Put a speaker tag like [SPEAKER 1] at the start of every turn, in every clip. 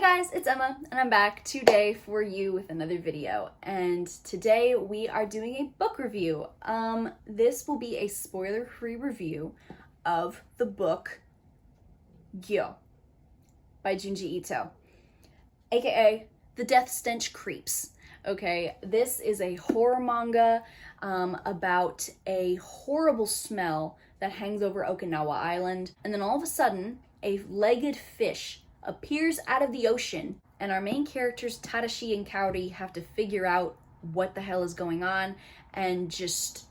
[SPEAKER 1] Hey guys, it's Emma, and I'm back today for you with another video. And today we are doing a book review. This will be a spoiler-free review of the book Gyo by Junji Ito, aka The Death Stench Creeps. Okay, this is a horror manga about a horrible smell that hangs over Okinawa Island, and then all of a sudden, a legged fish appears out of the ocean, and our main characters Tadashi and Kaori have to figure out what the hell is going on and just,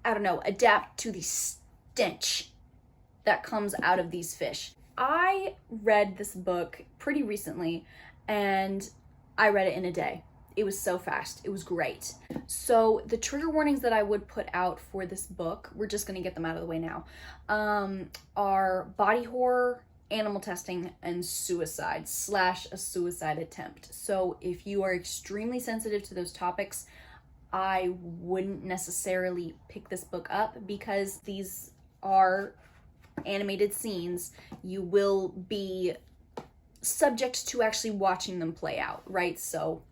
[SPEAKER 1] I don't know, adapt to the stench that comes out of these fish. I read this book pretty recently, and I read it in a day. It was so fast. It was great. So the trigger warnings that I would put out for this book, we're just gonna get them out of the way now, are body horror, animal testing, and suicide / a suicide attempt. So if you are extremely sensitive to those topics, I wouldn't necessarily pick this book up because these are animated scenes. You will be subject to actually watching them play out, right? So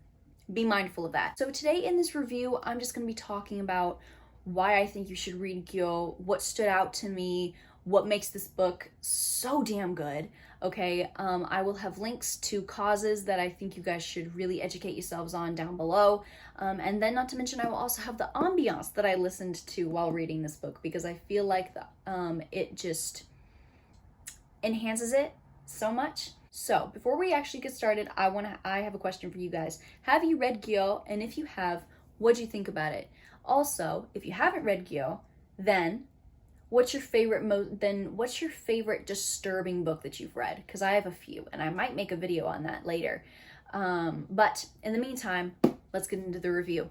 [SPEAKER 1] be mindful of that. So today in this review, I'm just going to be talking about why I think you should read Gyo, what stood out to me, what makes this book so damn good, okay? I will have links to causes that I think you guys should really educate yourselves on down below. And then not to mention, I will also have the ambiance that I listened to while reading this book because I feel like it just enhances it so much. So before we actually get started, I have a question for you guys. Have you read Gyo? And if you have, what'd you think about it? Also, if you haven't read Gyo, then what's your favorite disturbing book that you've read? Because I have a few, and I might make a video on that later. But in the meantime, let's get into the review.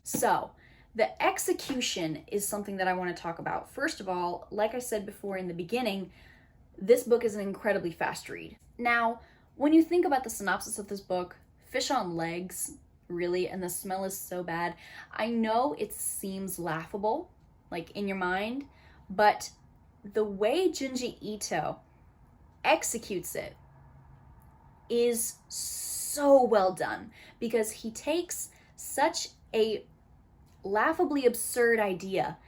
[SPEAKER 1] So, the execution is something that I want to talk about. First of all, like I said before in the beginning, this book is an incredibly fast read. Now, when you think about the synopsis of this book, fish on legs, really, and the smell is so bad, I know it seems laughable, like in your mind, but the way Junji Ito executes it is so well done because he takes such a laughably absurd idea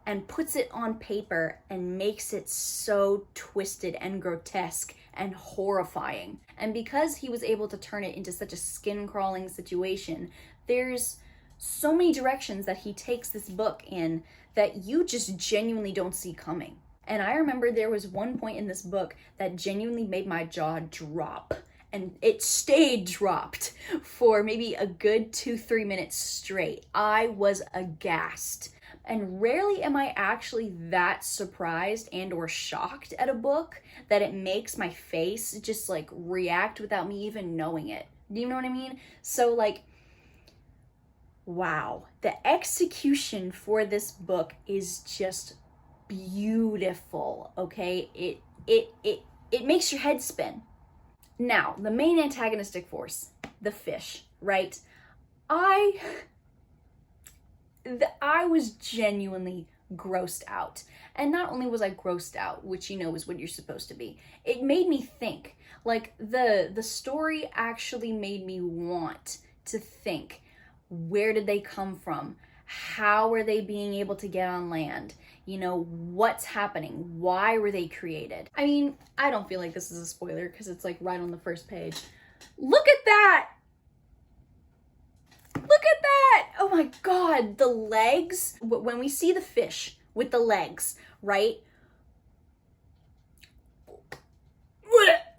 [SPEAKER 1] and puts it on paper and makes it so twisted and grotesque and horrifying. And because he was able to turn it into such a skin-crawling situation, there's so many directions that he takes this book in that you just genuinely don't see coming. And I remember there was one point in this book that genuinely made my jaw drop. And it stayed dropped for maybe a good 2-3 minutes straight. I was aghast. And rarely am I actually that surprised and or shocked at a book that it makes my face just like react without me even knowing it. Do you know what I mean? So like, wow, the execution for this book is just beautiful, okay? It makes your head spin. Now, the main antagonistic force, the fish, right? I was genuinely grossed out. And not only was I grossed out, which you know is what you're supposed to be, it made me think. Like, the story actually made me want to think, where did they come from? How are they being able to get on land? You know, what's happening? Why were they created? I mean, I don't feel like this is a spoiler because it's like right on the first page. Look at that! Look at that! Oh my God, the legs. When we see the fish with the legs, right?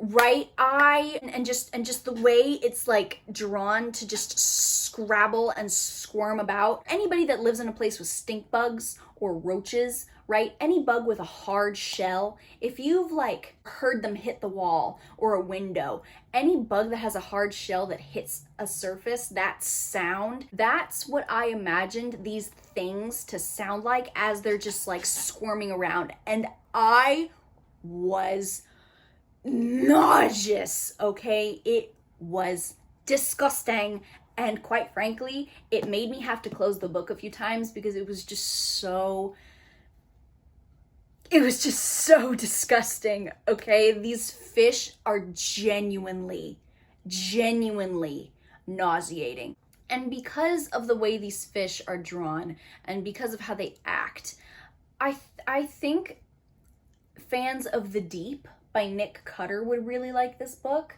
[SPEAKER 1] Right? And just the way it's like drawn to just scrabble and squirm about. Anybody that lives in a place with stink bugs or roaches, right? Any bug with a hard shell, if you've like heard them hit the wall or a window, any bug that has a hard shell that hits a surface, that sound, that's what I imagined these things to sound like as they're just like squirming around. And I was nauseous, okay? It was disgusting, and quite frankly, it made me have to close the book a few times because it was just so it was just so disgusting, okay? These fish are genuinely nauseating. And because of the way these fish are drawn and because of how they act, I think fans of The Deep by Nick Cutter would really like this book.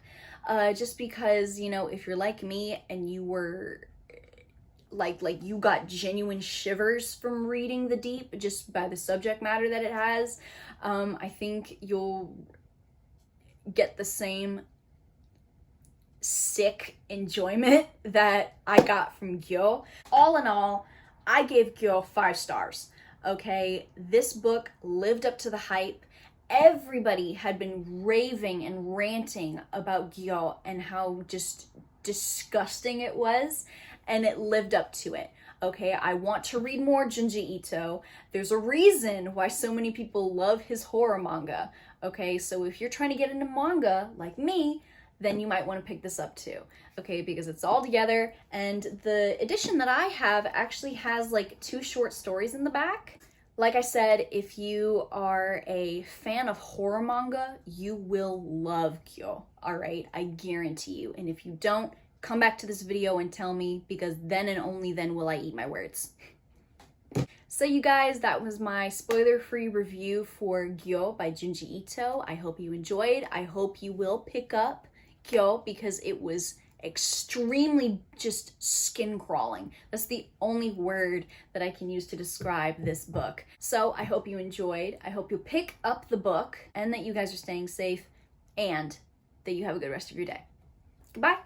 [SPEAKER 1] Just because, you know, if you're like me and you were like you got genuine shivers from reading The Deep just by the subject matter that it has, I think you'll get the same sick enjoyment that I got from Gyo. All in all, I gave Gyo 5 stars. Okay, this book lived up to the hype. Everybody had been raving and ranting about Gyo and how just disgusting it was, and it lived up to it. Okay, I want to read more Junji Ito. There's a reason why so many people love his horror manga. Okay, so if you're trying to get into manga like me, then you might want to pick this up too. Okay, because it's all together, and the edition that I have actually has like 2 short stories in the back. Like I said, if you are a fan of horror manga, you will love Gyo, all right? I guarantee you. And if you don't, come back to this video and tell me, because then and only then will I eat my words. So you guys, that was my spoiler-free review for Gyo by Junji Ito. I hope you enjoyed. I hope you will pick up Gyo because it was extremely just skin crawling. That's the only word that I can use to describe this book. So I hope you enjoyed. I hope you pick up the book and that you guys are staying safe and that you have a good rest of your day. Goodbye.